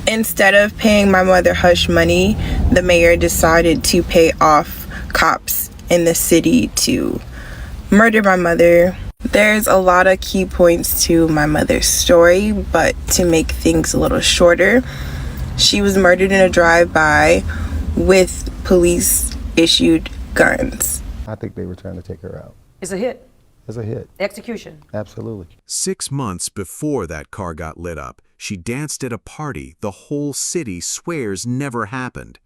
Instead of paying my mother hush money, the mayor decided to pay off cops in the city to murder my mother. There's a lot of key points to my mother's story, but to make things a little shorter, she was murdered in a drive-by with police-issued guns. I think they were trying to take her out. It's a hit. It's a hit. Execution. Absolutely. 6 months before that car got lit up, she danced at a party the whole city swears never happened.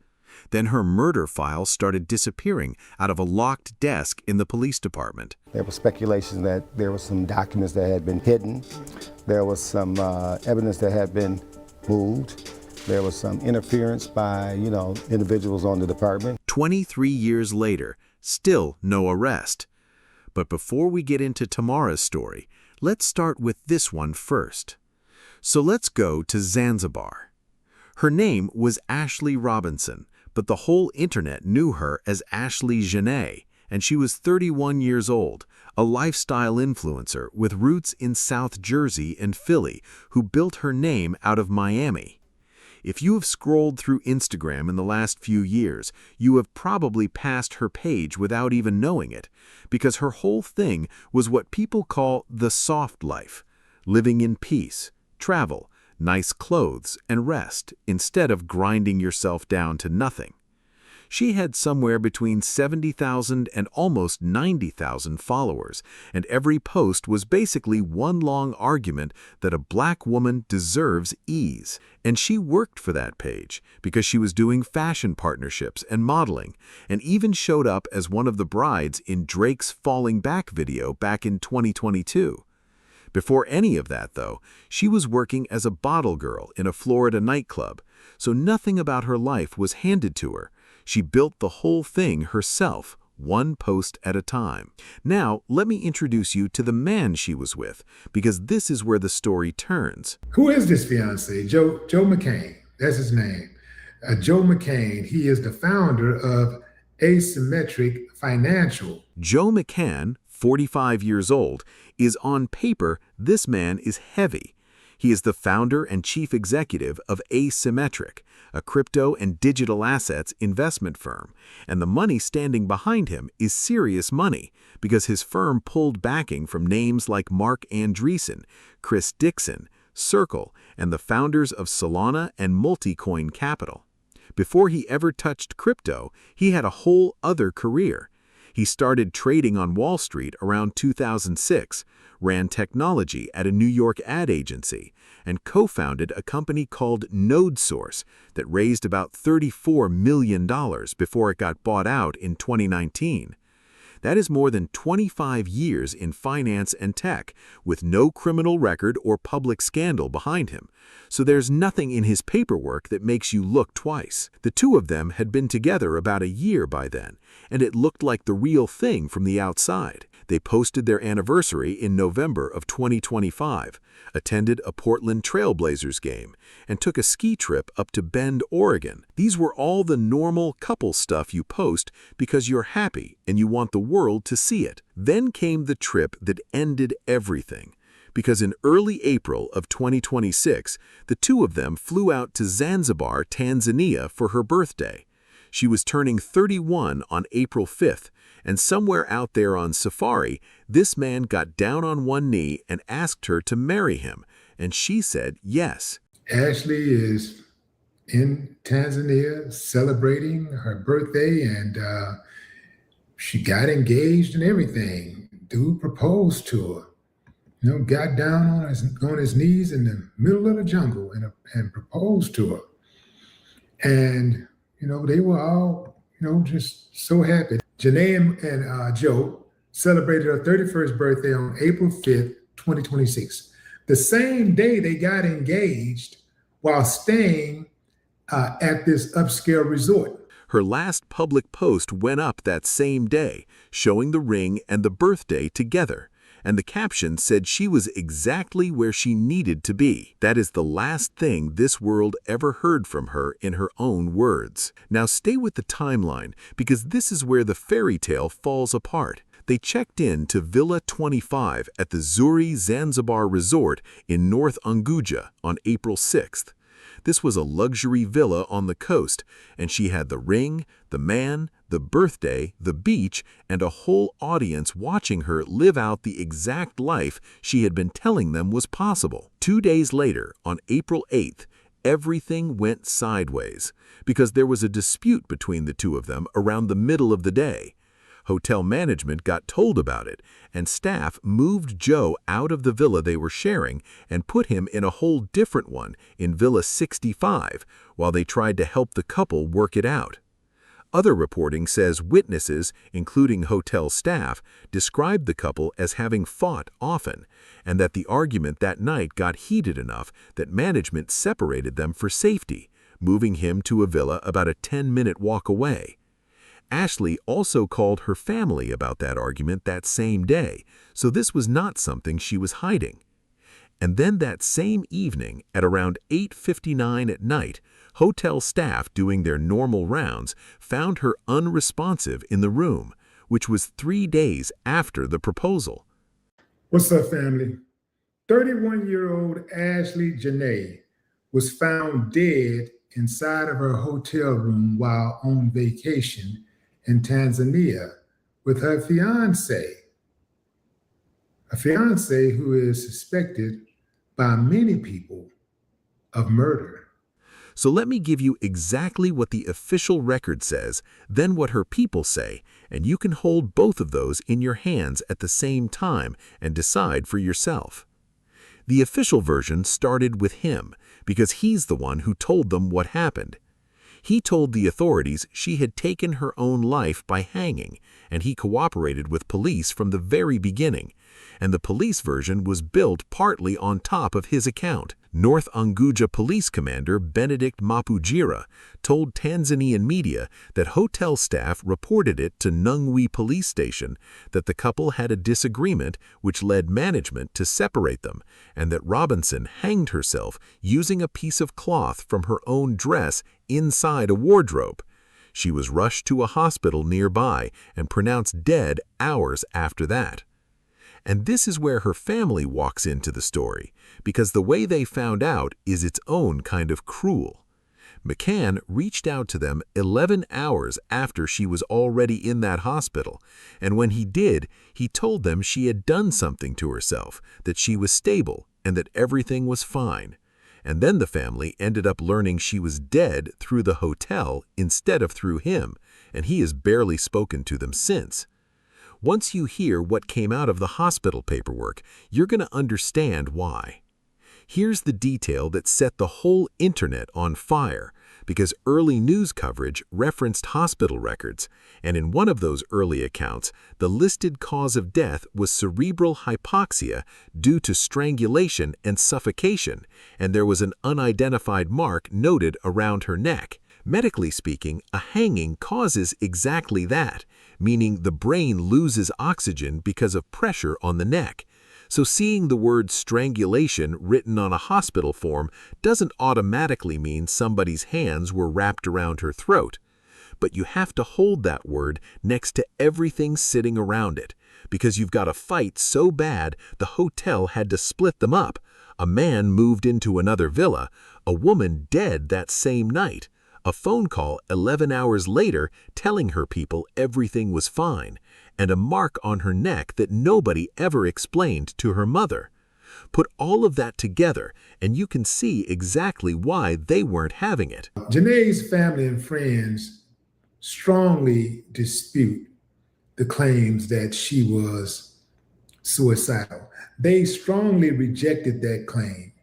Then her murder file started disappearing out of a locked desk in the police department. There was speculation that there were some documents that had been hidden. There was some evidence that had been moved. There was some interference by, individuals on the department. 23 years later, still no arrest. But before we get into Tamara's story, let's start with this one first. So let's go to Zanzibar. Her name was Ashley Robinson, but the whole internet knew her as Ashley Janae, and she was 31 years old, a lifestyle influencer with roots in South Jersey and Philly, who built her name out of Miami. If you have scrolled through Instagram in the last few years, you have probably passed her page without even knowing it, because her whole thing was what people call the soft life, living in peace, travel, nice clothes, and rest, instead of grinding yourself down to nothing. She had somewhere between 70,000 and almost 90,000 followers, and every post was basically one long argument that a black woman deserves ease. And she worked for that page because she was doing fashion partnerships and modeling, and even showed up as one of the brides in Drake's Falling Back video back in 2022. Before any of that, though, she was working as a bottle girl in a Florida nightclub, so nothing about her life was handed to her. She built the whole thing herself, one post at a time. Now, let me introduce you to the man she was with, because this is where the story turns. Who is this fiancé? Joe McCain, that's his name. Joe McCain, he is the founder of Asymmetric Financial. Joe McCann, 45 years old, is on paper, this man is heavy. He is the founder and chief executive of Asymmetric, a crypto and digital assets investment firm, and the money standing behind him is serious money because his firm pulled backing from names like Mark Andreessen, Chris Dixon, Circle, and the founders of Solana and Multicoin Capital. Before he ever touched crypto, he had a whole other career. He started trading on Wall Street around 2006, ran technology at a New York ad agency, and co-founded a company called NodeSource that raised about $34 million before it got bought out in 2019. That is more than 25 years in finance and tech, with no criminal record or public scandal behind him. So there's nothing in his paperwork that makes you look twice. The two of them had been together about a year by then, and it looked like the real thing from the outside. They posted their anniversary in November of 2025, attended a Portland Trail Blazers game, and took a ski trip up to Bend, Oregon. These were all the normal couple stuff you post because you're happy and you want the world to see it. Then came the trip that ended everything, because in early April of 2026, the two of them flew out to Zanzibar, Tanzania for her birthday. She was turning 31 on April 5th, and somewhere out there on safari, this man got down on one knee and asked her to marry him, and she said yes. Ashley is in Tanzania celebrating her birthday, and she got engaged and everything. Dude proposed to her. Got down on his knees in the middle of the jungle and proposed to her. And, they were all, just so happy. Janae and Joe celebrated her 31st birthday on April 5th, 2026. The same day they got engaged while staying at this upscale resort. Her last public post went up that same day, showing the ring and the birthday together. And the caption said she was exactly where she needed to be. That is the last thing this world ever heard from her in her own words. Now stay with the timeline, because this is where the fairy tale falls apart. They checked in to Villa 25 at the Zuri Zanzibar Resort in North Unguja on April 6th. This was a luxury villa on the coast, and she had the ring, the man, the birthday, the beach, and a whole audience watching her live out the exact life she had been telling them was possible. 2 days later, on April 8th, everything went sideways because there was a dispute between the two of them around the middle of the day. Hotel management got told about it, and staff moved Joe out of the villa they were sharing and put him in a whole different one in Villa 65 while they tried to help the couple work it out. Other reporting says witnesses, including hotel staff, described the couple as having fought often, and that the argument that night got heated enough that management separated them for safety, moving him to a villa about a 10-minute walk away. Ashley also called her family about that argument that same day, so this was not something she was hiding. And then that same evening, at around 8:59 at night, hotel staff doing their normal rounds found her unresponsive in the room, which was 3 days after the proposal. What's up, family? 31-year-old Ashley Janae was found dead inside of her hotel room while on vacation in Tanzania with her fiance, a fiance who is suspected by many people of murder. So let me give you exactly what the official record says, then what her people say, and you can hold both of those in your hands at the same time and decide for yourself. The official version started with him because he's the one who told them what happened. He told the authorities she had taken her own life by hanging, and he cooperated with police from the very beginning, and the police version was built partly on top of his account. North Unguja Police Commander Benedict Mapujira told Tanzanian media that hotel staff reported it to Nungwi Police Station that the couple had a disagreement which led management to separate them, and that Robinson hanged herself using a piece of cloth from her own dress inside a wardrobe. She was rushed to a hospital nearby and pronounced dead hours after that. And this is where her family walks into the story, because the way they found out is its own kind of cruel. McCann reached out to them 11 hours after she was already in that hospital, and when he did, he told them she had done something to herself, that she was stable, and that everything was fine. And then the family ended up learning she was dead through the hotel instead of through him, and he has barely spoken to them since. Once you hear what came out of the hospital paperwork, you're going to understand why. Here's the detail that set the whole internet on fire, because early news coverage referenced hospital records, and in one of those early accounts, the listed cause of death was cerebral hypoxia due to strangulation and suffocation, and there was an unidentified mark noted around her neck. Medically speaking, a hanging causes exactly that, meaning the brain loses oxygen because of pressure on the neck. So seeing the word strangulation written on a hospital form doesn't automatically mean somebody's hands were wrapped around her throat. But you have to hold that word next to everything sitting around it, because you've got a fight so bad the hotel had to split them up. A man moved into another villa, a woman dead that same night, a phone call 11 hours later telling her people everything was fine, and a mark on her neck that nobody ever explained to her mother. Put all of that together, and you can see exactly why they weren't having it. Janae's family and friends strongly dispute the claims that she was suicidal. They strongly rejected that claim.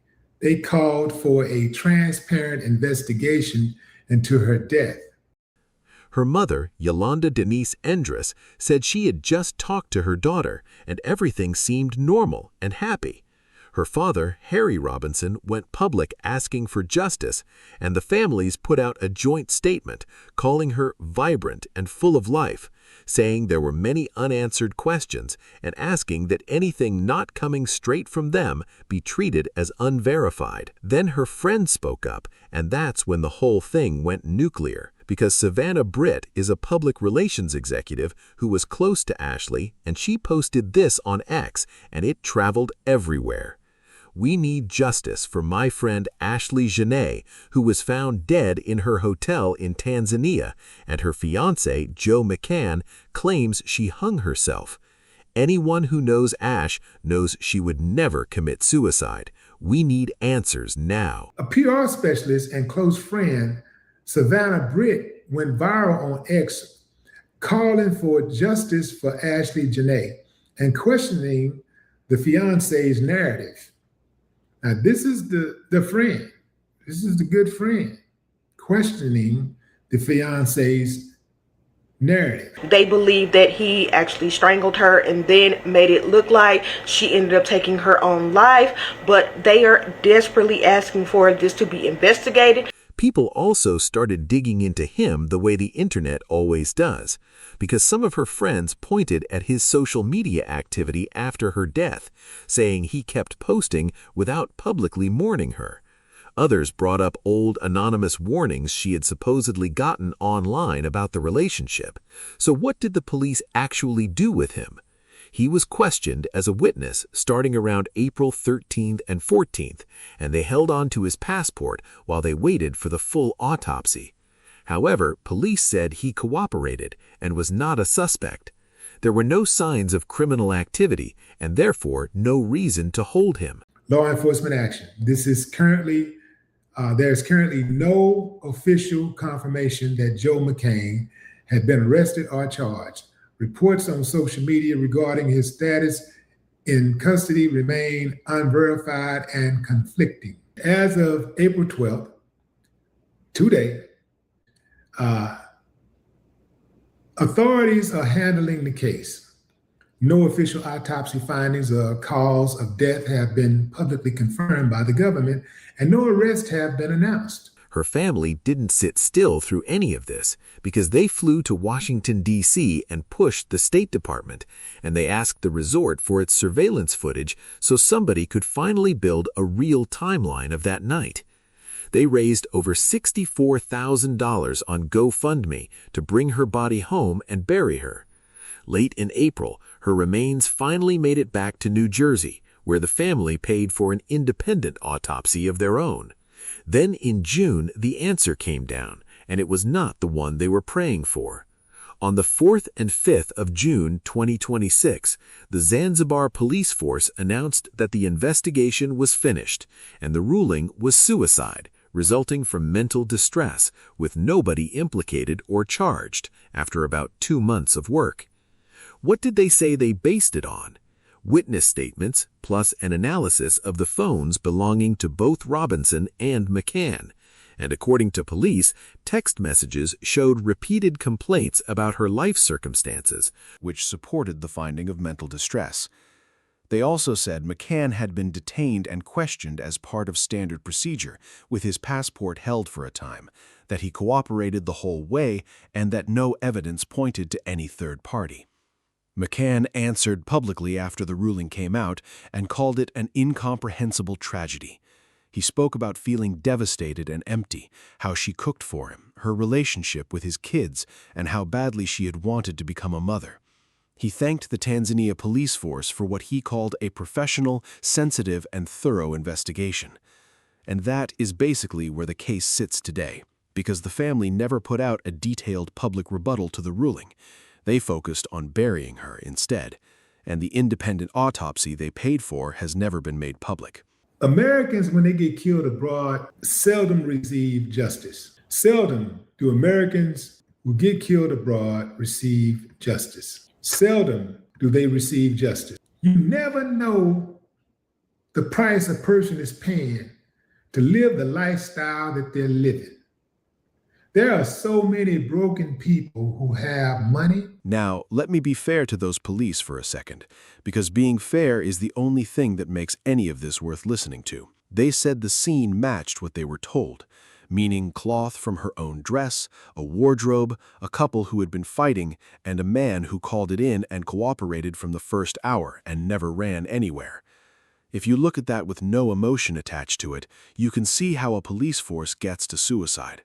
They called for a transparent investigation into her death. Her mother, Yolanda Denise Endress, said she had just talked to her daughter and everything seemed normal and happy. Her father, Harry Robinson, went public asking for justice, and the families put out a joint statement calling her vibrant and full of life, saying there were many unanswered questions and asking that anything not coming straight from them be treated as unverified. Then her friend spoke up, and that's when the whole thing went nuclear, because Savannah Britt is a public relations executive who was close to Ashley, and she posted this on X, and it traveled everywhere. "We need justice for my friend Ashley Janae, who was found dead in her hotel in Tanzania, and her fiancé, Joe McCann, claims she hung herself. Anyone who knows Ash knows she would never commit suicide. We need answers now." A PR specialist and close friend, Savannah Britt, went viral on X, calling for justice for Ashley Janae and questioning the fiance's narrative. Now, this is the friend. This is the good friend questioning the fiance's narrative. They believe that he actually strangled her and then made it look like she ended up taking her own life, but they are desperately asking for this to be investigated. People also started digging into him the way the internet always does, because some of her friends pointed at his social media activity after her death, saying he kept posting without publicly mourning her. Others brought up old anonymous warnings she had supposedly gotten online about the relationship. So what did the police actually do with him? He was questioned as a witness starting around April 13th and 14th, and they held on to his passport while they waited for the full autopsy. However, police said he cooperated and was not a suspect. There were no signs of criminal activity and therefore no reason to hold him. Law enforcement action. There's currently no official confirmation that Joe McCann had been arrested or charged. Reports on social media regarding his status in custody remain unverified and conflicting. As of April 12th, today, authorities are handling the case. No official autopsy findings or cause of death have been publicly confirmed by the government, and no arrests have been announced. Her family didn't sit still through any of this because they flew to Washington, D.C. and pushed the State Department, and they asked the resort for its surveillance footage so somebody could finally build a real timeline of that night. They raised over $64,000 on GoFundMe to bring her body home and bury her. Late in April, her remains finally made it back to New Jersey, where the family paid for an independent autopsy of their own. Then in June, the answer came down, and it was not the one they were praying for. On the 4th and 5th of June 2026, the Zanzibar police force announced that the investigation was finished, and the ruling was suicide, resulting from mental distress, with nobody implicated or charged after about 2 months of work. What did they say they based it on? Witness statements, plus an analysis of the phones belonging to both Robinson and McCann. And according to police, text messages showed repeated complaints about her life circumstances, which supported the finding of mental distress. They also said McCann had been detained and questioned as part of standard procedure, with his passport held for a time, that he cooperated the whole way, and that no evidence pointed to any third party. McCann answered publicly after the ruling came out and called it an incomprehensible tragedy. He spoke about feeling devastated and empty, how she cooked for him, her relationship with his kids, and how badly she had wanted to become a mother. He thanked the Tanzania police force for what he called a professional, sensitive, and thorough investigation. And that is basically where the case sits today, because the family never put out a detailed public rebuttal to the ruling. They focused on burying her instead, and the independent autopsy they paid for has never been made public. Americans, when they get killed abroad, seldom receive justice. Seldom do Americans who get killed abroad receive justice. Seldom do they receive justice. You never know the price a person is paying to live the lifestyle that they're living. There are so many broken people who have money. Now, let me be fair to those police for a second, because being fair is the only thing that makes any of this worth listening to. They said the scene matched what they were told, meaning cloth from her own dress, a wardrobe, a couple who had been fighting, and a man who called it in and cooperated from the first hour and never ran anywhere. If you look at that with no emotion attached to it, you can see how a police force gets to suicide.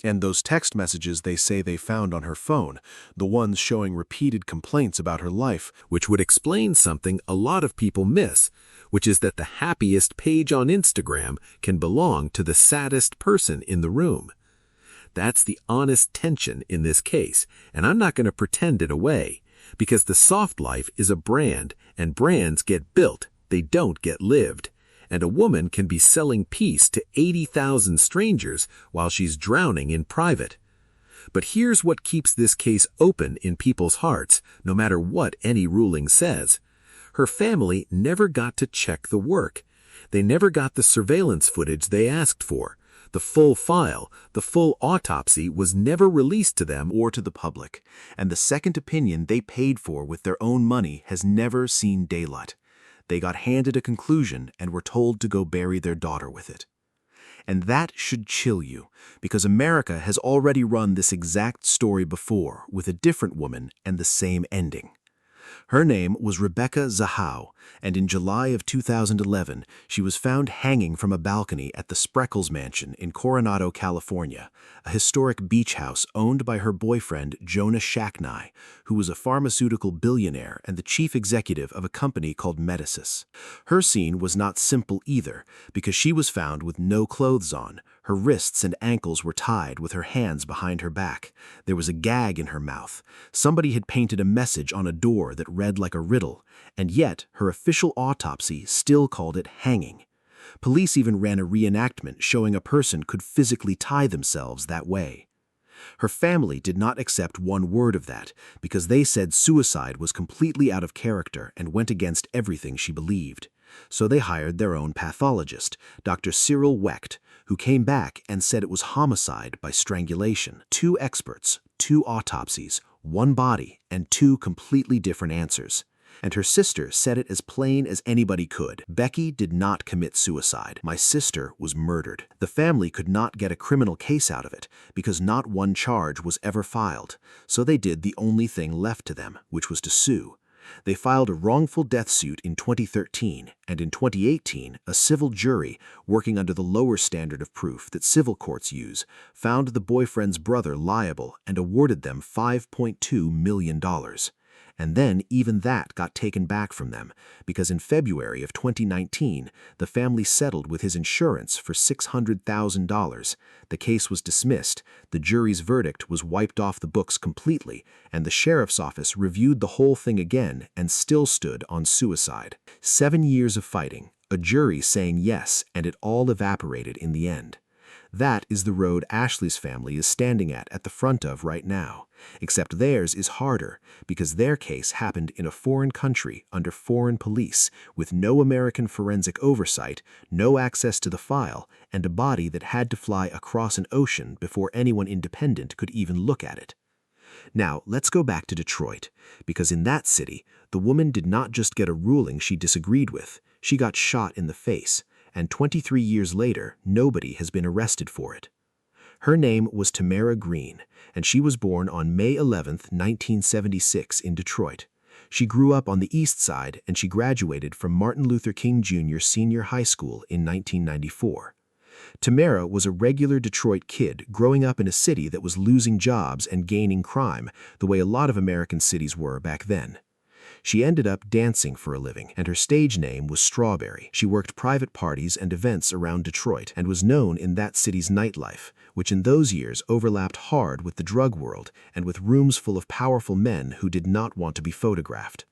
And those text messages they say they found on her phone, the ones showing repeated complaints about her life, which would explain something a lot of people miss, which is that the happiest page on Instagram can belong to the saddest person in the room. That's the honest tension in this case, and I'm not going to pretend it away, because the soft life is a brand, and brands get built, they don't get lived. And a woman can be selling peace to 80,000 strangers while she's drowning in private. But here's what keeps this case open in people's hearts, no matter what any ruling says. Her family never got to check the work. They never got the surveillance footage they asked for. The full file, the full autopsy was never released to them or to the public, and the second opinion they paid for with their own money has never seen daylight. They got handed a conclusion and were told to go bury their daughter with it. And that should chill you, because America has already run this exact story before with a different woman and the same ending. Her name was Rebecca Zahau, and in July of 2011, she was found hanging from a balcony at the Spreckles Mansion in Coronado, California, a historic beach house owned by her boyfriend, Jonah Shacknai, who was a pharmaceutical billionaire and the chief executive of a company called Medicis. Her scene was not simple either, because she was found with no clothes on. Her wrists and ankles were tied with her hands behind her back. There was a gag in her mouth. Somebody had painted a message on a door that read like a riddle, and yet her official autopsy still called it hanging. Police even ran a reenactment showing a person could physically tie themselves that way. Her family did not accept one word of that because they said suicide was completely out of character and went against everything she believed. So they hired their own pathologist, Dr. Cyril Wecht, who came back and said it was homicide by strangulation. 2 experts, 2 autopsies, 1 body, and 2 completely different answers. And her sister said it as plain as anybody could. Becky did not commit suicide. My sister was murdered. The family could not get a criminal case out of it because not one charge was ever filed. So they did the only thing left to them, which was to sue. They filed a wrongful death suit in 2013, and in 2018, a civil jury, working under the lower standard of proof that civil courts use, found the boyfriend's brother liable and awarded them $5.2 million. And then even that got taken back from them, because in February of 2019, the family settled with his insurance for $600,000. The case was dismissed, the jury's verdict was wiped off the books completely, and the sheriff's office reviewed the whole thing again and still stood on suicide. 7 years of fighting, a jury saying yes, and it all evaporated in the end. That is the road Ashley's family is standing at the front of right now. Except theirs is harder, because their case happened in a foreign country under foreign police, with no American forensic oversight, no access to the file, and a body that had to fly across an ocean before anyone independent could even look at it. Now, let's go back to Detroit, because in that city, the woman did not just get a ruling she disagreed with, she got shot in the face, and 23 years later, nobody has been arrested for it. Her name was Tamara Green, and she was born on May 11, 1976 in Detroit. She grew up on the East Side, and she graduated from Martin Luther King Jr. Senior High School in 1994. Tamara was a regular Detroit kid growing up in a city that was losing jobs and gaining crime, the way a lot of American cities were back then. She ended up dancing for a living, and her stage name was Strawberry. She worked private parties and events around Detroit and was known in that city's nightlife, which in those years overlapped hard with the drug world and with rooms full of powerful men who did not want to be photographed.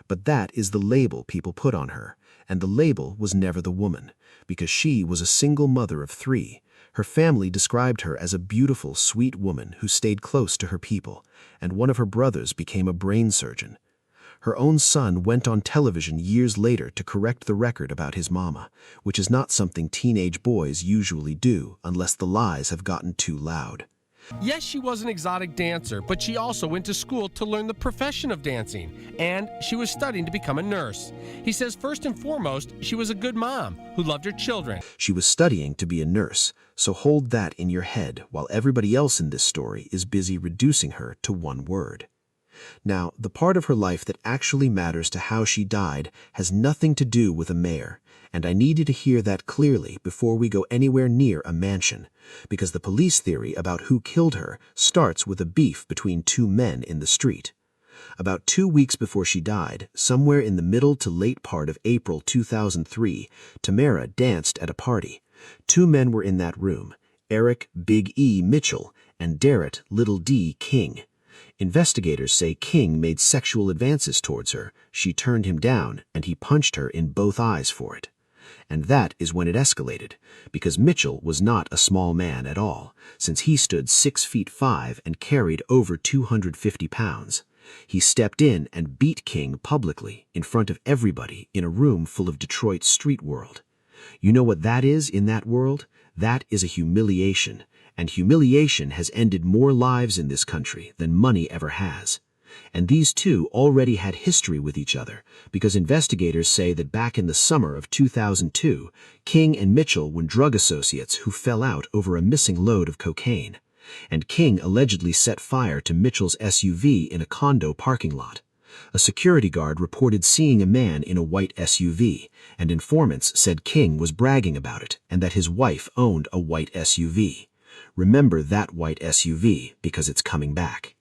But that is the label people put on her, and the label was never the woman, because she was a single mother of 3. Her family described her as a beautiful, sweet woman who stayed close to her people, and one of her brothers became a brain surgeon. Her own son went on television years later to correct the record about his mama, which is not something teenage boys usually do unless the lies have gotten too loud. Yes, she was an exotic dancer, but she also went to school to learn the profession of dancing, and she was studying to become a nurse. He says first and foremost, she was a good mom who loved her children. She was studying to be a nurse, so hold that in your head while everybody else in this story is busy reducing her to one word. Now, the part of her life that actually matters to how she died has nothing to do with a mayor, and I need you to hear that clearly before we go anywhere near a mansion, because the police theory about who killed her starts with a beef between 2 men in the street. About 2 weeks before she died, somewhere in the middle to late part of April 2003, Tamara danced at a party. 2 men were in that room, Eric Big E Mitchell and Darrett Little D King. Investigators say King made sexual advances towards her, she turned him down, and he punched her in both eyes for it. And that is when it escalated, because Mitchell was not a small man at all, since he stood 6'5" and carried over 250 pounds. He stepped in and beat King publicly, in front of everybody, in a room full of Detroit's street world. You know what that is in that world? That is a humiliation, and humiliation has ended more lives in this country than money ever has. And these two already had history with each other, because investigators say that back in the summer of 2002, King and Mitchell were drug associates who fell out over a missing load of cocaine. And King allegedly set fire to Mitchell's SUV in a condo parking lot. A security guard reported seeing a man in a white SUV, and informants said King was bragging about it and that his wife owned a white SUV. Remember that white SUV, because it's coming back.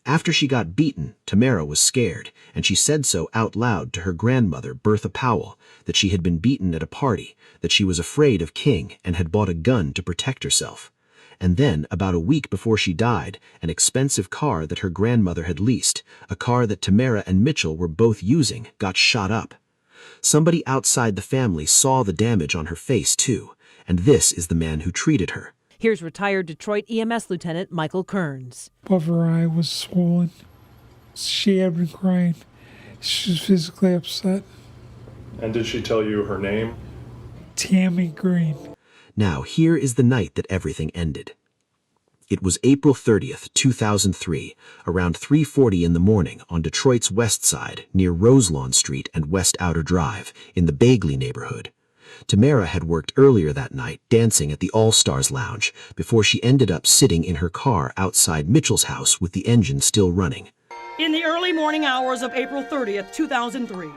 After she got beaten, Tamara was scared, and she said so out loud to her grandmother, Bertha Powell, that she had been beaten at a party, that she was afraid of King and had bought a gun to protect herself. And then, about a week before she died, an expensive car that her grandmother had leased, a car that Tamara and Mitchell were both using, got shot up. Somebody outside the family saw the damage on her face, too, and this is the man who treated her. Here's retired Detroit EMS Lieutenant Michael Kearns. Above her eye was swollen. She had been crying. She was physically upset. And did she tell you her name? Tammy Green. Now, here is the night that everything ended. It was April 30th, 2003, around 3:40 in the morning on Detroit's west side, near Roselawn Street and West Outer Drive, in the Bagley neighborhood. Tamara had worked earlier that night dancing at the All-Stars Lounge before she ended up sitting in her car outside Mitchell's house with the engine still running. In the early morning hours of April 30th, 2003,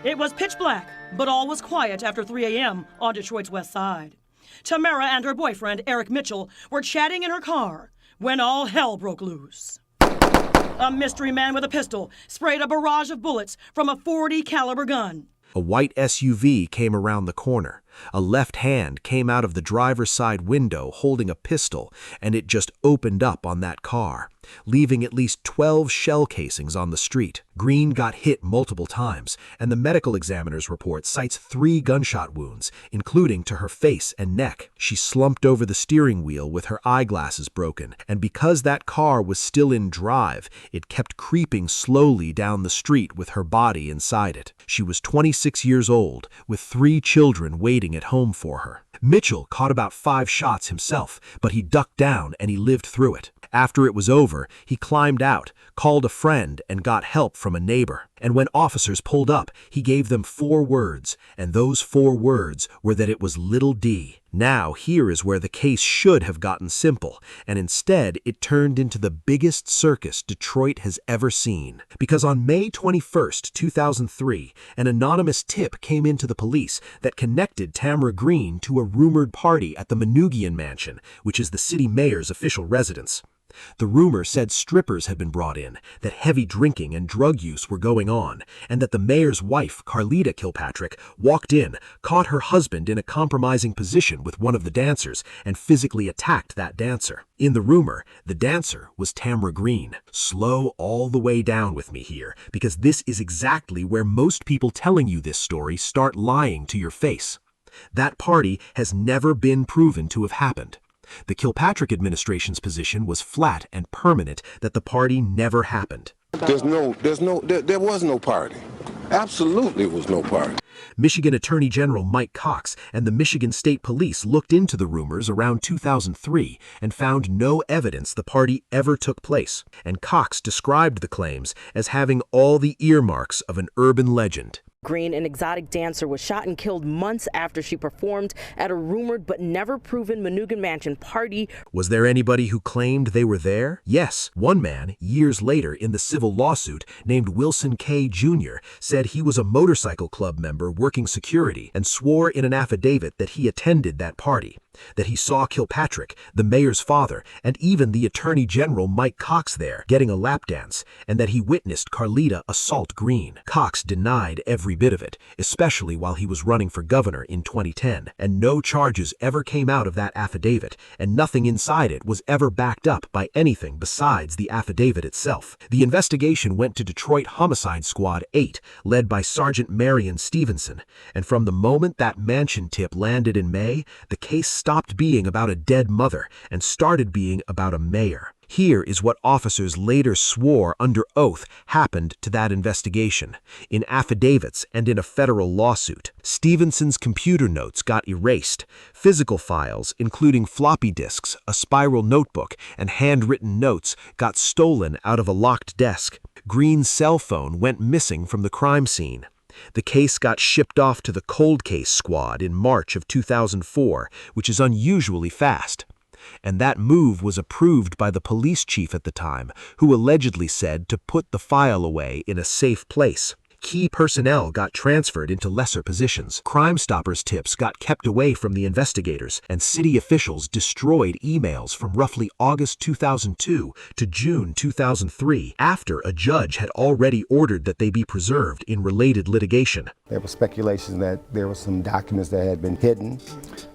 it was pitch black, but all was quiet after 3 a.m. on Detroit's west side. Tamara and her boyfriend, Eric Mitchell, were chatting in her car when all hell broke loose. A mystery man with a pistol sprayed a barrage of bullets from a .40 caliber gun. A white SUV came around the corner. A left hand came out of the driver's side window holding a pistol, and it just opened up on that car, leaving at least 12 shell casings on the street. Green got hit multiple times, and the medical examiner's report cites 3 gunshot wounds, including to her face and neck. She slumped over the steering wheel with her eyeglasses broken, and because that car was still in drive, it kept creeping slowly down the street with her body inside it. She was 26 years old, with 3 children waiting at home for her. Mitchell caught about 5 shots himself, but he ducked down and he lived through it. After it was over, he climbed out, called a friend, and got help from a neighbor. And when officers pulled up, he gave them 4 words, and those 4 words were that it was Little D. Now here is where the case should have gotten simple, and instead it turned into the biggest circus Detroit has ever seen. Because on May 21st, 2003, an anonymous tip came into the police that connected Tamara Green to a rumored party at the Manoogian Mansion, which is the city mayor's official residence. The rumor said strippers had been brought in, that heavy drinking and drug use were going on, and that the mayor's wife, Carlita Kilpatrick, walked in, caught her husband in a compromising position with one of the dancers, and physically attacked that dancer. In the rumor, the dancer was Tamara Green. Slow all the way down with me here, because this is exactly where most people telling you this story start lying to your face. That party has never been proven to have happened. The Kilpatrick administration's position was flat and permanent that the party never happened. There was no party. Absolutely was no party. Michigan Attorney General Mike Cox and the Michigan State Police looked into the rumors around 2003 and found no evidence the party ever took place. And Cox described the claims as having all the earmarks of an urban legend. Green, an exotic dancer, was shot and killed months after she performed at a rumored but never proven Manoogian Mansion party. Was there anybody who claimed they were there? Yes. One man, years later in the civil lawsuit, named Wilson K. Jr., said he was a motorcycle club member working security and swore in an affidavit that he attended that party. that he saw Kilpatrick, the mayor's father, and even the Attorney General Mike Cox there getting a lap dance, and that he witnessed Carlita assault Green. Cox denied every bit of it, especially while he was running for governor in 2010, and no charges ever came out of that affidavit, and nothing inside it was ever backed up by anything besides the affidavit itself. The investigation went to Detroit Homicide Squad 8, led by Sergeant Marion Stevenson, and from the moment that mansion tip landed in May, the case stopped being about a dead mother and started being about a mayor. Here is what officers later swore under oath happened to that investigation, in affidavits and in a federal lawsuit. Stevenson's computer notes got erased. Physical files, including floppy disks, a spiral notebook, and handwritten notes, got stolen out of a locked desk. Green's cell phone went missing from the crime scene. The case got shipped off to the Cold Case Squad in March of 2004, which is unusually fast. And that move was approved by the police chief at the time, who allegedly said to put the file away in a safe place. Key personnel got transferred into lesser positions. Crime Stoppers tips got kept away from the investigators, and city officials destroyed emails from roughly August 2002 to June 2003, after a judge had already ordered that they be preserved in related litigation. There was speculation that there were some documents that had been hidden.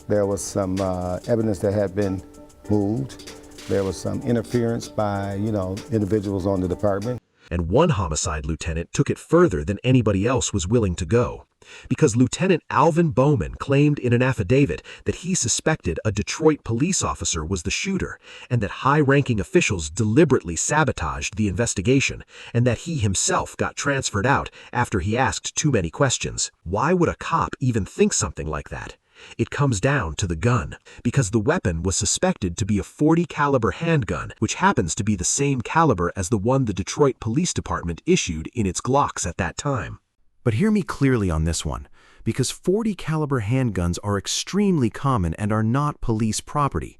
There was some evidence that had been moved. There was some interference by, individuals on the department. And one homicide lieutenant took it further than anybody else was willing to go, because Lieutenant Alvin Bowman claimed in an affidavit that he suspected a Detroit police officer was the shooter, and that high-ranking officials deliberately sabotaged the investigation, and that he himself got transferred out after he asked too many questions. Why would a cop even think something like that? It comes down to the gun, because the weapon was suspected to be a .40 caliber handgun, which happens to be the same caliber as the one the Detroit Police Department issued in its Glocks at that time. But hear me clearly on this one, because .40 caliber handguns are extremely common and are not police property.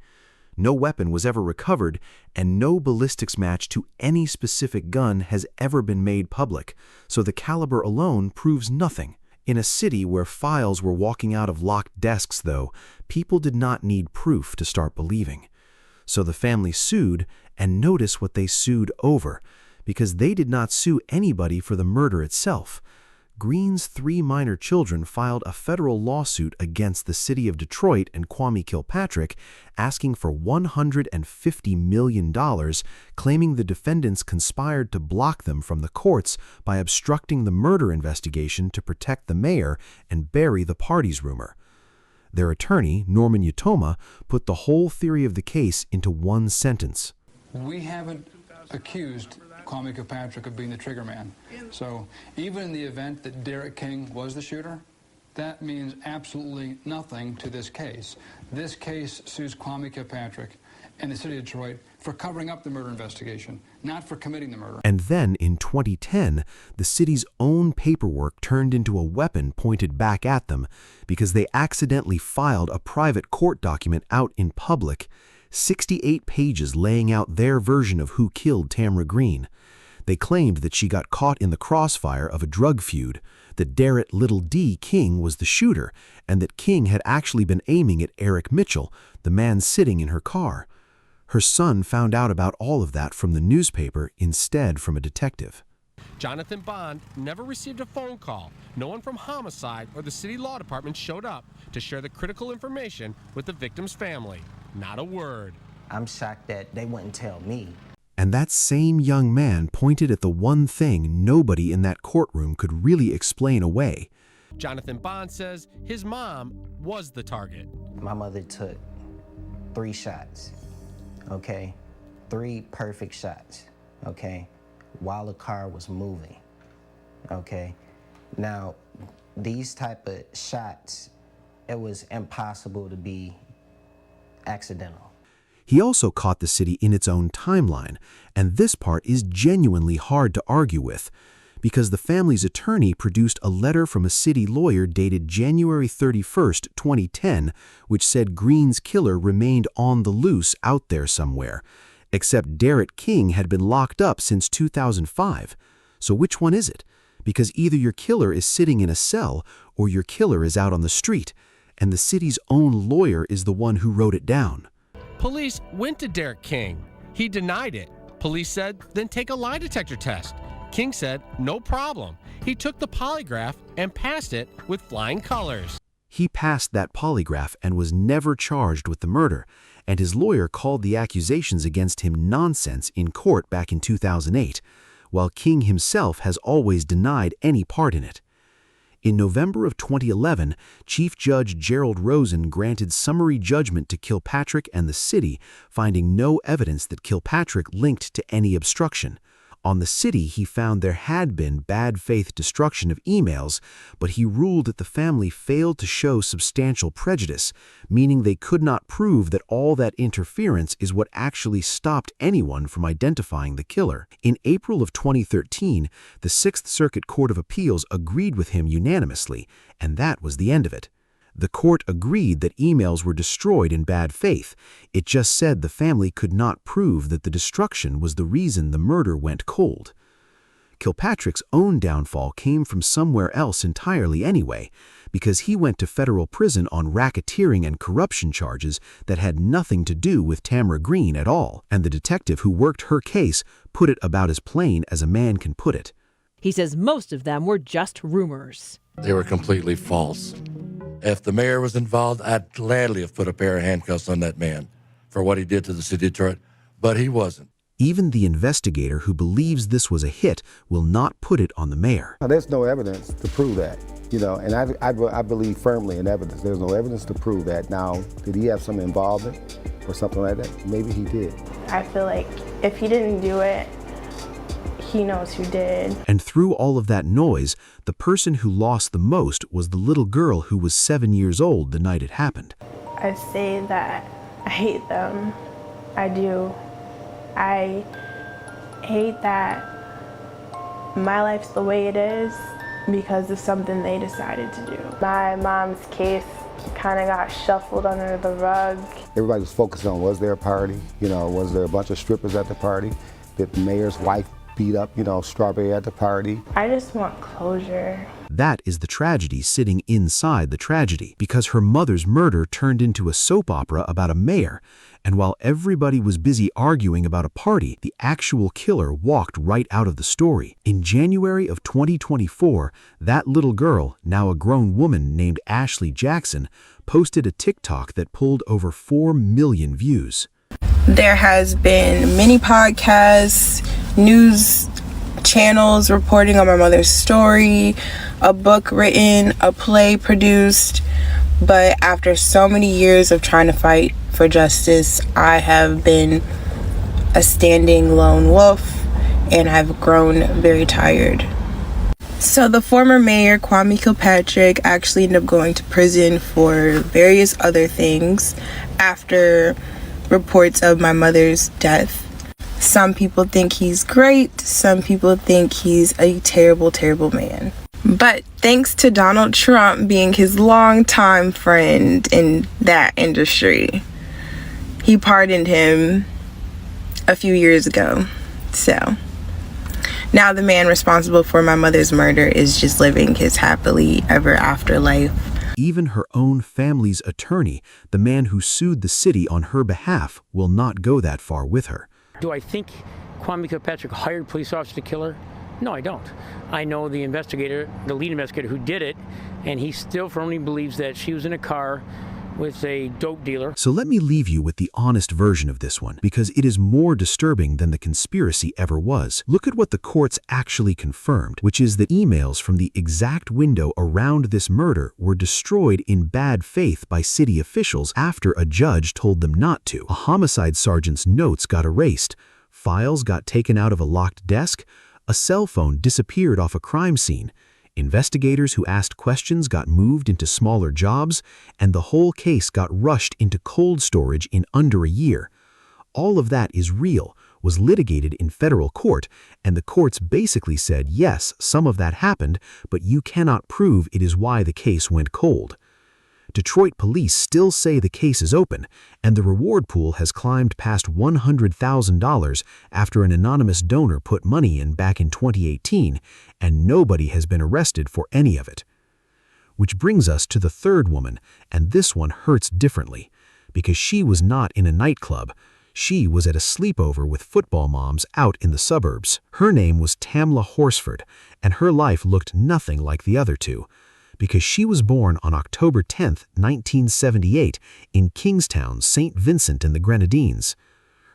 No weapon was ever recovered, and no ballistics match to any specific gun has ever been made public, so the caliber alone proves nothing. In a city where files were walking out of locked desks, though, people did not need proof to start believing. So the family sued, and notice what they sued over, because they did not sue anybody for the murder itself. Green's 3 minor children filed a federal lawsuit against the city of Detroit and Kwame Kilpatrick, asking for $150 million, claiming the defendants conspired to block them from the courts by obstructing the murder investigation to protect the mayor and bury the party's rumor. Their attorney, Norman Yatoma, put the whole theory of the case into one sentence. We haven't accused Kwame Kilpatrick of being the trigger man. So even in the event that Derek King was the shooter, that means absolutely nothing to this case. This case sues Kwame Kilpatrick and the city of Detroit for covering up the murder investigation, not for committing the murder. And then in 2010, the city's own paperwork turned into a weapon pointed back at them because they accidentally filed a private court document out in public, 68 pages laying out their version of who killed Tamara Green. They claimed that she got caught in the crossfire of a drug feud, that Derek Little D. King was the shooter, and that King had actually been aiming at Eric Mitchell, the man sitting in her car. Her son found out about all of that from the newspaper instead from a detective. Jonathan Bond never received a phone call. No one from Homicide or the city law department showed up to share the critical information with the victim's family. Not a word. I'm shocked that they wouldn't tell me. And that same young man pointed at the one thing nobody in that courtroom could really explain away. Jonathan Bond says his mom was the target. My mother took 3 shots, okay? 3 perfect shots, okay? While the car was moving, okay? Now, these type of shots, it was impossible to be accidental. He also caught the city in its own timeline, and this part is genuinely hard to argue with, because the family's attorney produced a letter from a city lawyer dated January 31st, 2010, which said Green's killer remained on the loose out there somewhere, except Derek King had been locked up since 2005. So which one is it? Because either your killer is sitting in a cell or your killer is out on the street, and the city's own lawyer is the one who wrote it down. Police went to Derek King. He denied it. Police said, then take a lie detector test. King said, no problem. He took the polygraph and passed it with flying colors. He passed that polygraph and was never charged with the murder, and his lawyer called the accusations against him nonsense in court back in 2008, while King himself has always denied any part in it. In November of 2011, Chief Judge Gerald Rosen granted summary judgment to Kilpatrick and the city, finding no evidence that Kilpatrick linked to any obstruction. On the city, he found there had been bad faith destruction of emails, but he ruled that the family failed to show substantial prejudice, meaning they could not prove that all that interference is what actually stopped anyone from identifying the killer. In April of 2013, the Sixth Circuit Court of Appeals agreed with him unanimously, and that was the end of it. The court agreed that emails were destroyed in bad faith. It just said the family could not prove that the destruction was the reason the murder went cold. Kilpatrick's own downfall came from somewhere else entirely anyway, because he went to federal prison on racketeering and corruption charges that had nothing to do with Tamara Green at all, and the detective who worked her case put it about as plain as a man can put it. He says most of them were just rumors. They were completely false. If the mayor was involved, I'd gladly have put a pair of handcuffs on that man for what he did to the city of Detroit, but he wasn't. Even the investigator who believes this was a hit will not put it on the mayor. Now, there's no evidence to prove that, and I believe firmly in evidence. There's no evidence to prove that. Now, did he have some involvement or something like that? Maybe he did. I feel like if he didn't do it, he knows who did. And through all of that noise, the person who lost the most was the little girl who was 7 years old the night it happened. I say that I hate them. I do. I hate that my life's the way it is because of something they decided to do. My mom's case kind of got shuffled under the rug. Everybody was focused on, was there a party? Was there a bunch of strippers at the party? Did the mayor's wife beat up, Strawberry at the party? I just want closure. That is the tragedy sitting inside the tragedy, because her mother's murder turned into a soap opera about a mayor, and while everybody was busy arguing about a party, the actual killer walked right out of the story. In January of 2024, that little girl, now a grown woman named Ashley Jackson, posted a TikTok that pulled over 4 million views. There has been many podcasts, news channels reporting on my mother's story, a book written, a play produced, but after so many years of trying to fight for justice, I have been a standing lone wolf and I've grown very tired. So the former mayor, Kwame Kilpatrick, actually ended up going to prison for various other things after reports of my mother's death. Some people think he's great. Some people think he's a terrible, terrible man. But thanks to Donald Trump being his longtime friend in that industry, he pardoned him a few years ago. So now the man responsible for my mother's murder is just living his happily ever after life. Even her own family's attorney, the man who sued the city on her behalf, will not go that far with her. Do I think Kwame Kilpatrick hired police officers to kill her? No, I don't. I know the investigator, the lead investigator who did it, and he still firmly believes that she was in a car with a dope dealer. So let me leave you with the honest version of this one, because it is more disturbing than the conspiracy ever was. Look at what the courts actually confirmed, which is that emails from the exact window around this murder were destroyed in bad faith by city officials after a judge told them not to. A homicide sergeant's notes got erased, files got taken out of a locked desk, a cell phone disappeared off a crime scene, investigators who asked questions got moved into smaller jobs, and the whole case got rushed into cold storage in under a year. All of that is real, was litigated in federal court, and the courts basically said, yes, some of that happened, but you cannot prove it is why the case went cold. Detroit police still say the case is open, and the reward pool has climbed past $100,000 after an anonymous donor put money in back in 2018, and nobody has been arrested for any of it. Which brings us to the third woman, and this one hurts differently, because she was not in a nightclub. She was at a sleepover with football moms out in the suburbs. Her name was Tamla Horsford, and her life looked nothing like the other two, because she was born on October 10, 1978, in Kingstown, St. Vincent and the Grenadines.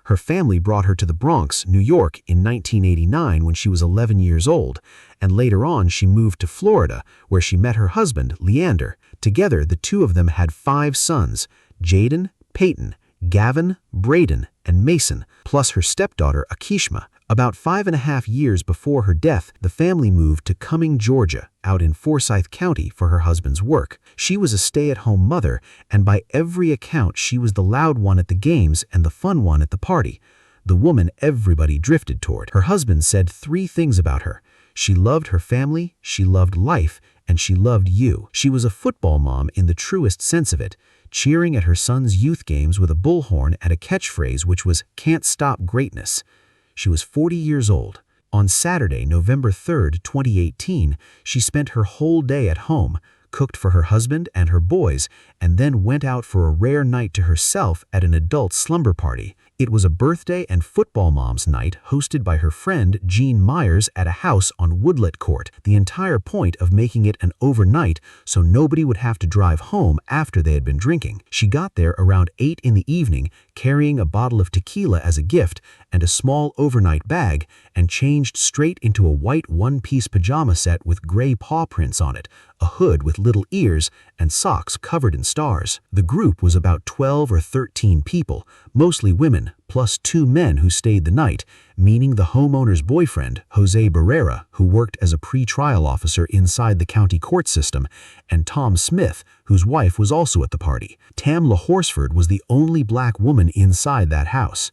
Her family brought her to the Bronx, New York in 1989 when she was 11 years old, and later on she moved to Florida where she met her husband, Leander. Together, the two of them had 5 sons, Jaden, Peyton, Gavin, Braden, and Mason, plus her stepdaughter, Akishma. About 5.5 years before her death, the family moved to Cumming, Georgia, out in Forsyth County for her husband's work. She was a stay-at-home mother, and by every account she was the loud one at the games and the fun one at the party, the woman everybody drifted toward. Her husband said 3 things about her. She loved her family, she loved life, and she loved you. She was a football mom in the truest sense of it, cheering at her son's youth games with a bullhorn and a catchphrase which was, "Can't stop greatness." She was 40 years old. On Saturday, November 3, 2018, she spent her whole day at home, cooked for her husband and her boys, and then went out for a rare night to herself at an adult slumber party. It was a birthday and football mom's night hosted by her friend Jean Myers at a house on Woodlet Court, the entire point of making it an overnight so nobody would have to drive home after they had been drinking. She got there around 8 in the evening, carrying a bottle of tequila as a gift and a small overnight bag, and changed straight into a white one-piece pajama set with gray paw prints on it, a hood with little ears, and socks covered in stars. The group was about 12 or 13 people, mostly women, plus 2 men who stayed the night, meaning the homeowner's boyfriend, Jose Barrera, who worked as a pre-trial officer inside the county court system, and Tom Smith, whose wife was also at the party. Tamla Horsford was the only black woman inside that house.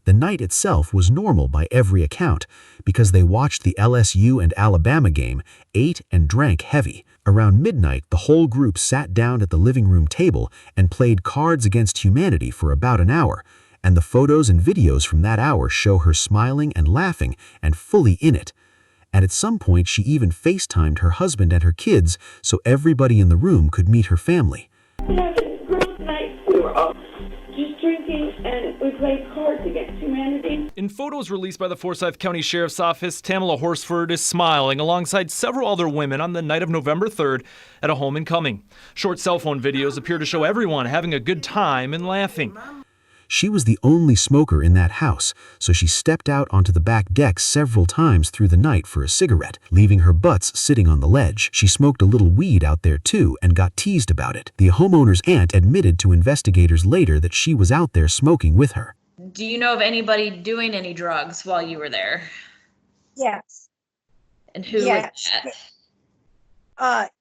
The night itself was normal by every account, because they watched the LSU and Alabama game, ate and drank heavy. Around midnight, the whole group sat down at the living room table and played Cards Against Humanity for about an hour, and the photos and videos from that hour show her smiling and laughing and fully in it. And at some point, she even FaceTimed her husband and her kids so everybody in the room could meet her family. We had a girls' night. We were all just drinking, and we played Cards Against Humanity. In photos released by the Forsyth County Sheriff's Office, Tamla Horsford is smiling alongside several other women on the night of November 3rd at a home in Cumming. Short cell phone videos appear to show everyone having a good time and laughing. She was the only smoker in that house, so she stepped out onto the back deck several times through the night for a cigarette, leaving her butts sitting on the ledge. She smoked a little weed out there too and got teased about it. The homeowner's aunt admitted to investigators later that she was out there smoking with her. Do you know of anybody doing any drugs while you were there? Yes. And who was that?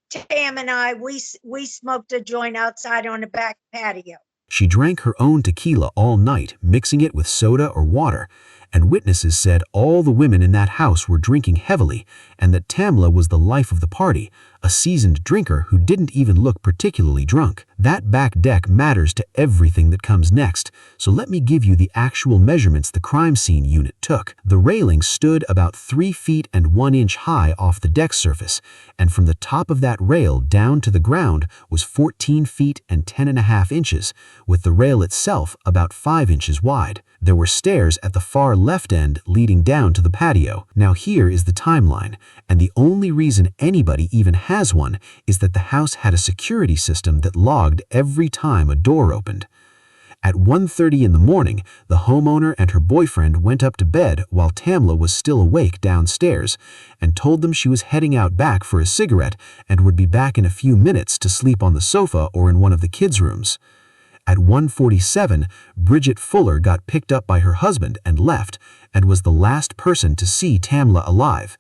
Tam and I, we smoked a joint outside on the back patio. She drank her own tequila all night, mixing it with soda or water, and witnesses said all the women in that house were drinking heavily and that Tamla was the life of the party, a seasoned drinker who didn't even look particularly drunk. That back deck matters to everything that comes next, so let me give you the actual measurements the crime scene unit took. The railing stood about 3 feet and 1 inch high off the deck surface, and from the top of that rail down to the ground was 14 feet and 10.5 inches, with the rail itself about 5 inches wide. There were stairs at the far left end leading down to the patio. Now here is the timeline, and the only reason anybody even has one is that the house had a security system that logged every time a door opened. At 1:30 in the morning, the homeowner and her boyfriend went up to bed while Tamla was still awake downstairs and told them she was heading out back for a cigarette and would be back in a few minutes to sleep on the sofa or in one of the kids' rooms. At 1:47, Bridget Fuller got picked up by her husband and left, and was the last person to see Tamla alive.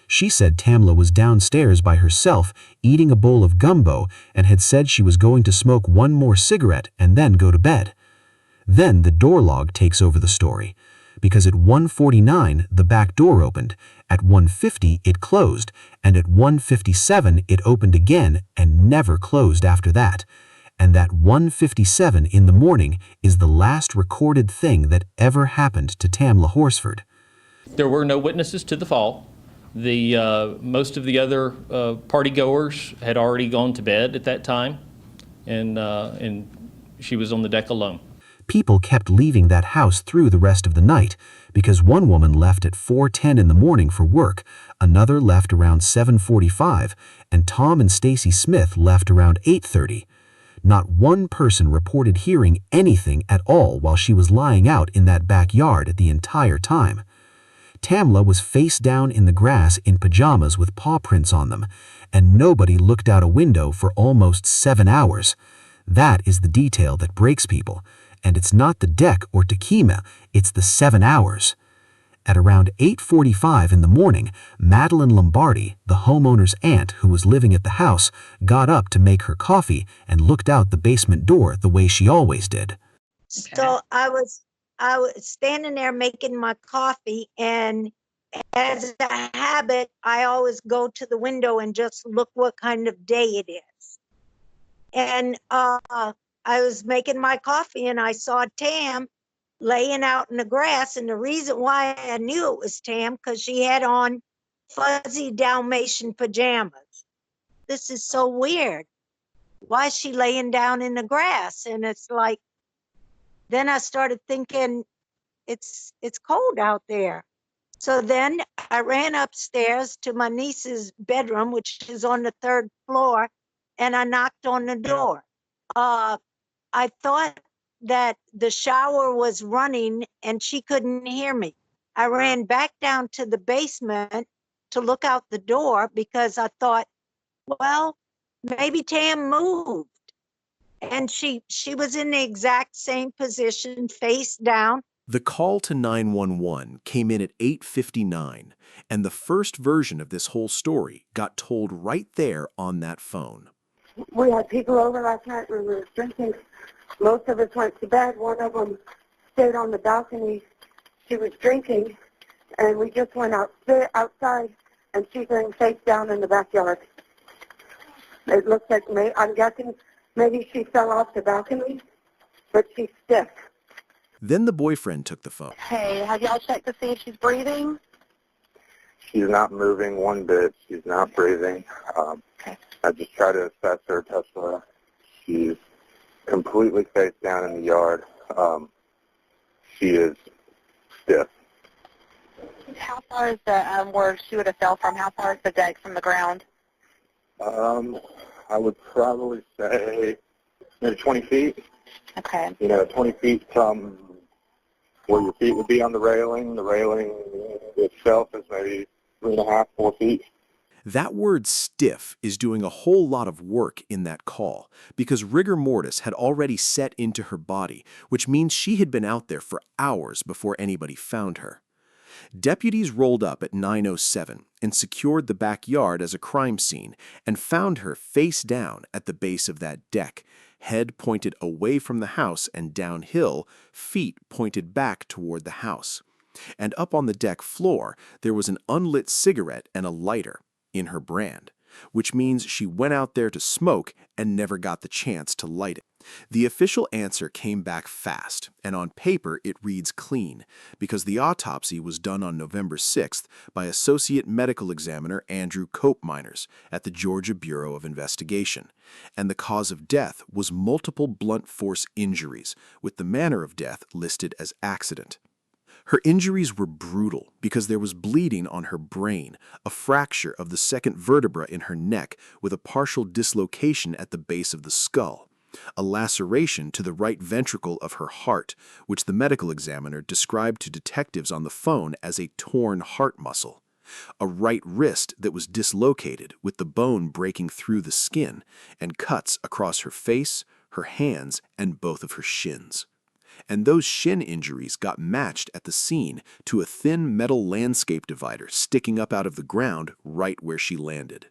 She said Tamla was downstairs by herself eating a bowl of gumbo and had said she was going to smoke one more cigarette and then go to bed. Then the door log takes over the story, because at 1:49 the back door opened, at 1:50 it closed, and at 1:57 it opened again and never closed after that. And that 1:57 in the morning is the last recorded thing that ever happened to Tamla Horsford. There were no witnesses to the fall. Most of the other party goers had already gone to bed at that time, and she was on the deck alone. People kept leaving that house through the rest of the night because one woman left at 4:10 in the morning for work, another left around 7:45, and Tom and Stacy Smith left around 8:30. Not one person reported hearing anything at all while she was lying out in that backyard the entire time. Tamla was face down in the grass in pajamas with paw prints on them, and nobody looked out a window for almost 7 hours. That is the detail that breaks people, and it's not the deck or Takima, it's the 7 hours. At around 8:45 in the morning, Madeline Lombardi, the homeowner's aunt who was living at the house, got up to make her coffee and looked out the basement door the way she always did. So I was standing there making my coffee, and as a habit, I always go to the window and just look what kind of day it is. And I was making my coffee and I saw Tam laying out in the grass. And the reason why I knew it was Tam, because she had on fuzzy Dalmatian pajamas. This is so weird. Why is she laying down in the grass? And it's like, then I started thinking, it's cold out there. So then I ran upstairs to my niece's bedroom, which is on the 3rd floor, and I knocked on the door. I thought that the shower was running and she couldn't hear me. I ran back down to the basement to look out the door because I thought, well, maybe Tam moved. And she was in the exact same position, face down. The call to 911 came in at 8:59, and the first version of this whole story got told right there on that phone. We had people over last night. We were drinking. Most of us went to bed. One of them stayed on the balcony. She was drinking, and we just went outside, and she's laying face down in the backyard. It looks like, I'm guessing, maybe she fell off the balcony, but she's stiff. Then the boyfriend took the phone. Hey, have y'all checked to see if she's breathing? She's not moving one bit. She's not breathing. I just try to assess her, touch her. She's completely face down in the yard. She is stiff. How far is the where she would have fell from? How far is the deck from the ground? I would probably say maybe 20 feet. Okay. 20 feet from where your feet would be on the railing. The railing itself is maybe 3.5, 4 feet. That word stiff is doing a whole lot of work in that call because rigor mortis had already set into her body, which means she had been out there for hours before anybody found her. Deputies rolled up at 9:07 and secured the backyard as a crime scene and found her face down at the base of that deck, head pointed away from the house and downhill, feet pointed back toward the house. And up on the deck floor, there was an unlit cigarette and a lighter in her brand, which means she went out there to smoke and never got the chance to light it. The official answer came back fast, and on paper it reads clean, because the autopsy was done on November 6th by Associate Medical Examiner Andrew Cope-Miners at the Georgia Bureau of Investigation, and the cause of death was multiple blunt force injuries, with the manner of death listed as accident. Her injuries were brutal because there was bleeding on her brain, a fracture of the second vertebra in her neck with a partial dislocation at the base of the skull, a laceration to the right ventricle of her heart, which the medical examiner described to detectives on the phone as a torn heart muscle, a right wrist that was dislocated with the bone breaking through the skin, and cuts across her face, her hands, and both of her shins. And those shin injuries got matched at the scene to a thin metal landscape divider sticking up out of the ground right where she landed.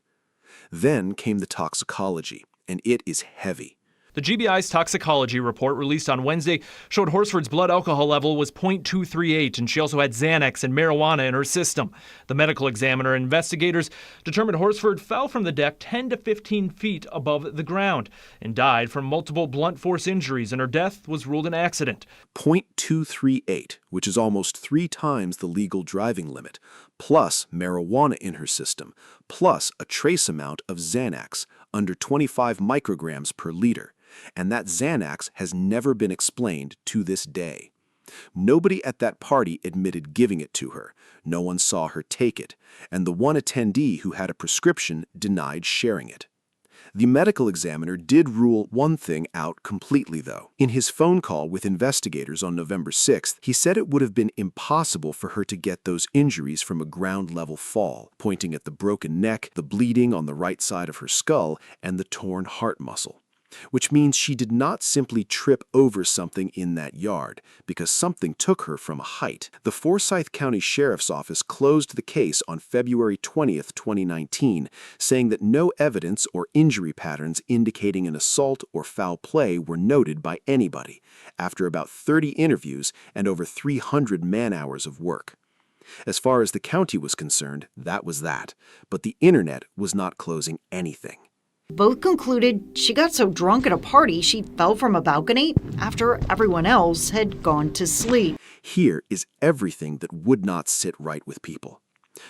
Then came the toxicology, and it is heavy. The GBI's toxicology report released on Wednesday showed Horsford's blood alcohol level was .238, and she also had Xanax and marijuana in her system. The medical examiner and investigators determined Horsford fell from the deck 10 to 15 feet above the ground and died from multiple blunt force injuries, and her death was ruled an accident. .238, which is almost 3 times the legal driving limit, plus marijuana in her system, plus a trace amount of Xanax, under 25 micrograms per liter. And that Xanax has never been explained to this day. Nobody at that party admitted giving it to her. No one saw her take it. And the one attendee who had a prescription denied sharing it. The medical examiner did rule one thing out completely, though. In his phone call with investigators on November 6th, he said it would have been impossible for her to get those injuries from a ground-level fall, pointing at the broken neck, the bleeding on the right side of her skull, and the torn heart muscle. Which means she did not simply trip over something in that yard, because something took her from a height. The Forsyth County Sheriff's Office closed the case on February 20th, 2019, saying that no evidence or injury patterns indicating an assault or foul play were noted by anybody, after about 30 interviews and over 300 man-hours of work. As far as the county was concerned, that was that, but the internet was not closing anything. Both concluded she got so drunk at a party she fell from a balcony after everyone else had gone to sleep. Here is everything that would not sit right with people.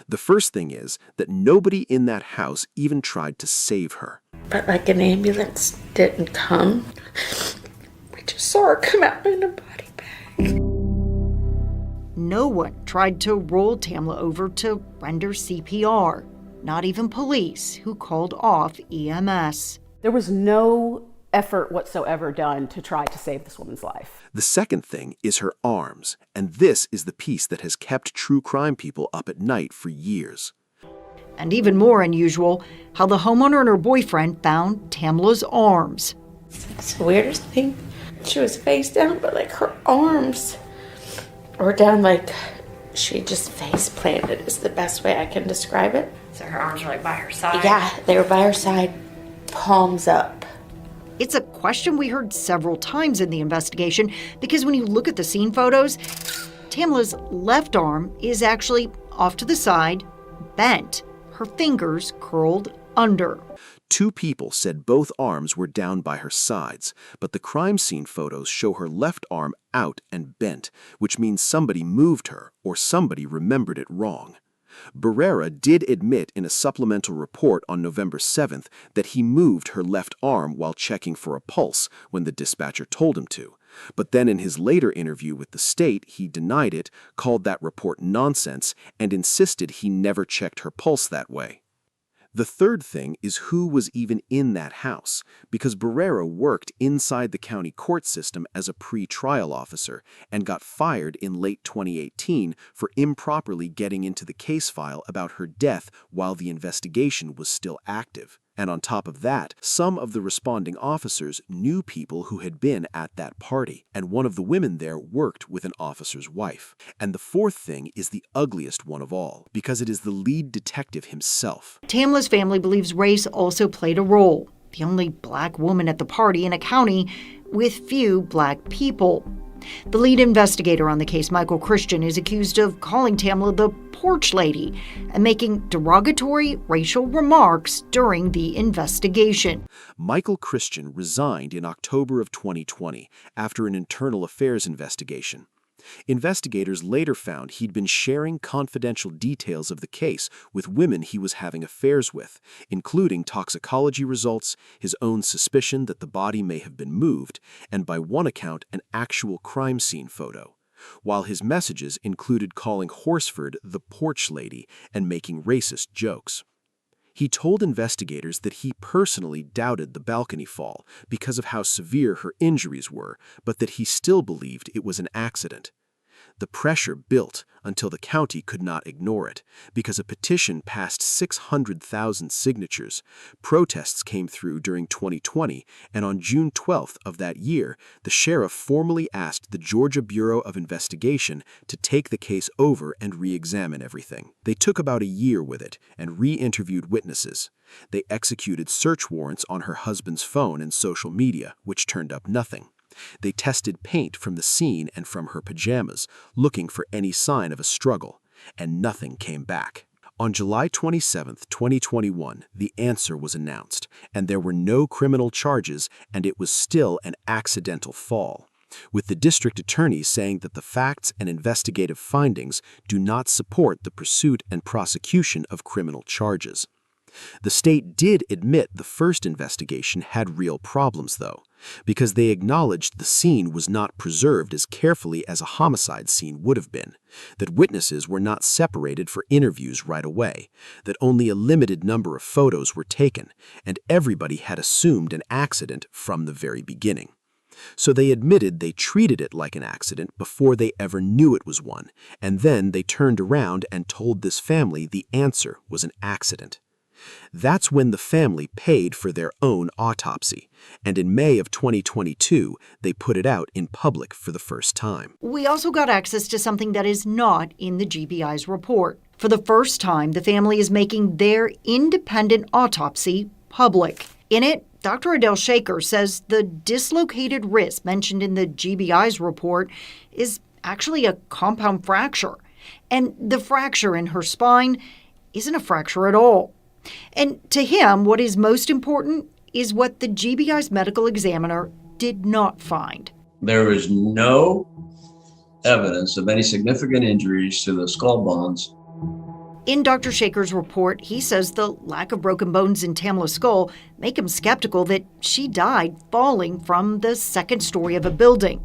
The first thing is that nobody in that house even tried to save her. But like an ambulance didn't come. We just saw her come out in a body bag. No one tried to roll Tamla over to render CPR. Not even police, who called off EMS. There was no effort whatsoever done to try to save this woman's life. The second thing is her arms, and this is the piece that has kept true crime people up at night for years. And even more unusual, how the homeowner and her boyfriend found Tamla's arms. It's the weirdest thing. She was face down, but like her arms were down like she just face planted is the best way I can describe it. So her arms were like by her side? Yeah, they were by her side, palms up. It's a question we heard several times in the investigation because when you look at the scene photos, Tamla's left arm is actually off to the side, bent, her fingers curled under. 2 people said both arms were down by her sides, but the crime scene photos show her left arm out and bent, which means somebody moved her or somebody remembered it wrong. Barrera did admit in a supplemental report on November 7th that he moved her left arm while checking for a pulse when the dispatcher told him to. But then in his later interview with the state, he denied it, called that report nonsense, and insisted he never checked her pulse that way. The third thing is who was even in that house, because Barrera worked inside the county court system as a pre-trial officer and got fired in late 2018 for improperly getting into the case file about her death while the investigation was still active. And on top of that, some of the responding officers knew people who had been at that party, and one of the women there worked with an officer's wife. And the fourth thing is the ugliest one of all, because it is the lead detective himself. Tamla's family believes race also played a role. The only black woman at the party in a county with few black people. The lead investigator on the case, Michael Christian, is accused of calling Tamla the porch lady and making derogatory racial remarks during the investigation. Michael Christian resigned in October of 2020 after an internal affairs investigation. Investigators later found he'd been sharing confidential details of the case with women he was having affairs with, including toxicology results, his own suspicion that the body may have been moved, and by one account, an actual crime scene photo. While his messages included calling Horsford the porch lady and making racist jokes. He told investigators that he personally doubted the balcony fall because of how severe her injuries were, but that he still believed it was an accident. The pressure built until the county could not ignore it, because a petition passed 600,000 signatures. Protests came through during 2020, and on June 12th of that year, the sheriff formally asked the Georgia Bureau of Investigation to take the case over and re-examine everything. They took about a year with it and re-interviewed witnesses. They executed search warrants on her husband's phone and social media, which turned up nothing. They tested paint from the scene and from her pajamas, looking for any sign of a struggle, and nothing came back. On July 27, 2021, the answer was announced, and there were no criminal charges, and it was still an accidental fall, with the district attorney saying that the facts and investigative findings do not support the pursuit and prosecution of criminal charges. The state did admit the first investigation had real problems, though, because they acknowledged the scene was not preserved as carefully as a homicide scene would have been, that witnesses were not separated for interviews right away, that only a limited number of photos were taken, and everybody had assumed an accident from the very beginning. So they admitted they treated it like an accident before they ever knew it was one, and then they turned around and told this family the answer was an accident. That's when the family paid for their own autopsy, and in May of 2022, they put it out in public for the first time. We also got access to something that is not in the GBI's report. For the first time, the family is making their independent autopsy public. In it, Dr. Adele Shaker says the dislocated wrist mentioned in the GBI's report is actually a compound fracture, and the fracture in her spine isn't a fracture at all. And to him, what is most important is what the GBI's medical examiner did not find. There is no evidence of any significant injuries to the skull bones. In Dr. Shaker's report, he says the lack of broken bones in Tamla's skull make him skeptical that she died falling from the second story of a building.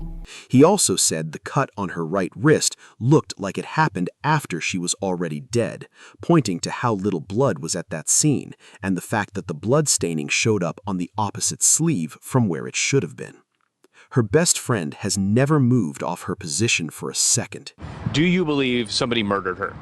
He also said the cut on her right wrist looked like it happened after she was already dead, pointing to how little blood was at that scene and the fact that the blood staining showed up on the opposite sleeve from where it should have been. Her best friend has never moved off her position for a second. Do you believe somebody murdered her?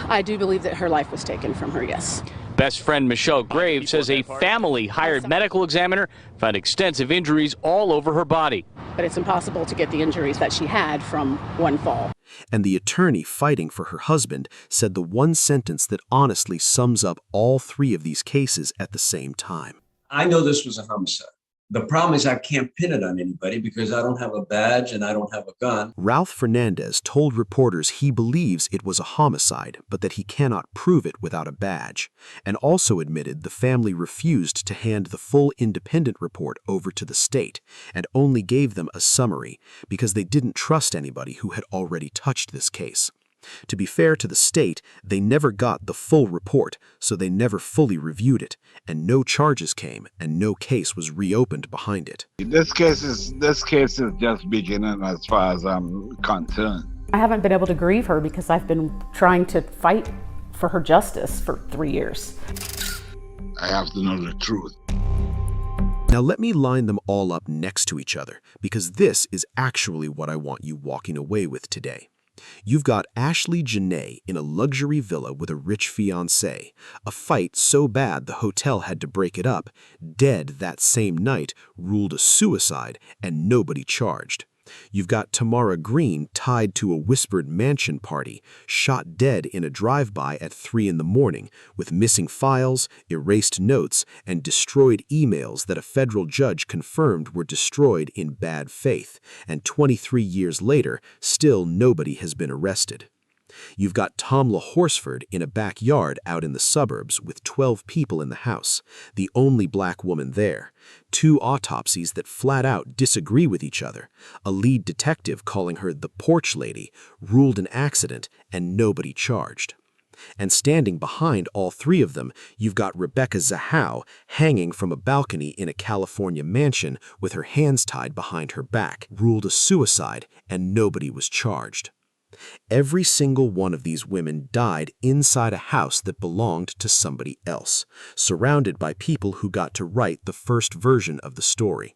I do believe that her life was taken from her, yes. Best friend Michelle Graves says a family-hired medical examiner found extensive injuries all over her body. But it's impossible to get the injuries that she had from one fall. And the attorney fighting for her husband said the one sentence that honestly sums up all three of these cases at the same time. I know this was a homicide. The problem is I can't pin it on anybody because I don't have a badge and I don't have a gun. Ralph Fernandez told reporters he believes it was a homicide, but that he cannot prove it without a badge, and also admitted the family refused to hand the full independent report over to the state and only gave them a summary because they didn't trust anybody who had already touched this case. To be fair to the state, they never got the full report, so they never fully reviewed it, and no charges came, and no case was reopened behind it. This case is just beginning as far as I'm concerned. I haven't been able to grieve her because I've been trying to fight for her justice for 3 years. I have to know the truth. Now let me line them all up next to each other, because this is actually what I want you walking away with today. You've got Ashley Janae in a luxury villa with a rich fiancé, a fight so bad the hotel had to break it up, dead that same night, ruled a suicide, and nobody charged. You've got Tamara Green tied to a whispered mansion party, shot dead in a drive-by at 3 a.m, with missing files, erased notes, and destroyed emails that a federal judge confirmed were destroyed in bad faith, and 23 years later, still nobody has been arrested. You've got Tamla Horsford in a backyard out in the suburbs with 12 people in the house, the only black woman there, 2 autopsies that flat out disagree with each other, a lead detective calling her the porch lady, ruled an accident, and nobody charged. And standing behind all 3 of them, you've got Rebecca Zahau hanging from a balcony in a California mansion with her hands tied behind her back, ruled a suicide, and nobody was charged. Every single one of these women died inside a house that belonged to somebody else, surrounded by people who got to write the first version of the story.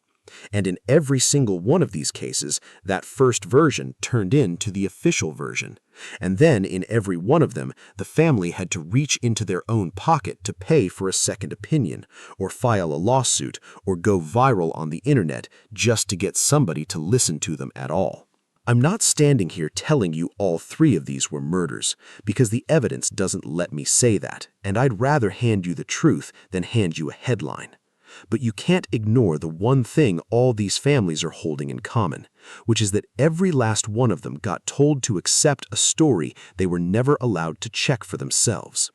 And in every single one of these cases, that first version turned into the official version. And then, in every one of them, the family had to reach into their own pocket to pay for a second opinion, or file a lawsuit, or go viral on the internet just to get somebody to listen to them at all. I'm not standing here telling you all three of these were murders, because the evidence doesn't let me say that, and I'd rather hand you the truth than hand you a headline. But you can't ignore the one thing all these families are holding in common, which is that every last one of them got told to accept a story they were never allowed to check for themselves.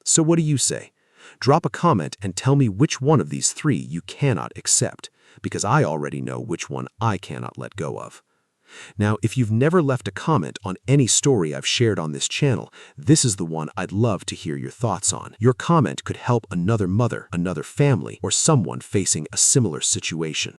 So what do you say? Drop a comment and tell me which one of these three you cannot accept, because I already know which one I cannot let go of. Now, if you've never left a comment on any story I've shared on this channel, this is the one I'd love to hear your thoughts on. Your comment could help another mother, another family, or someone facing a similar situation.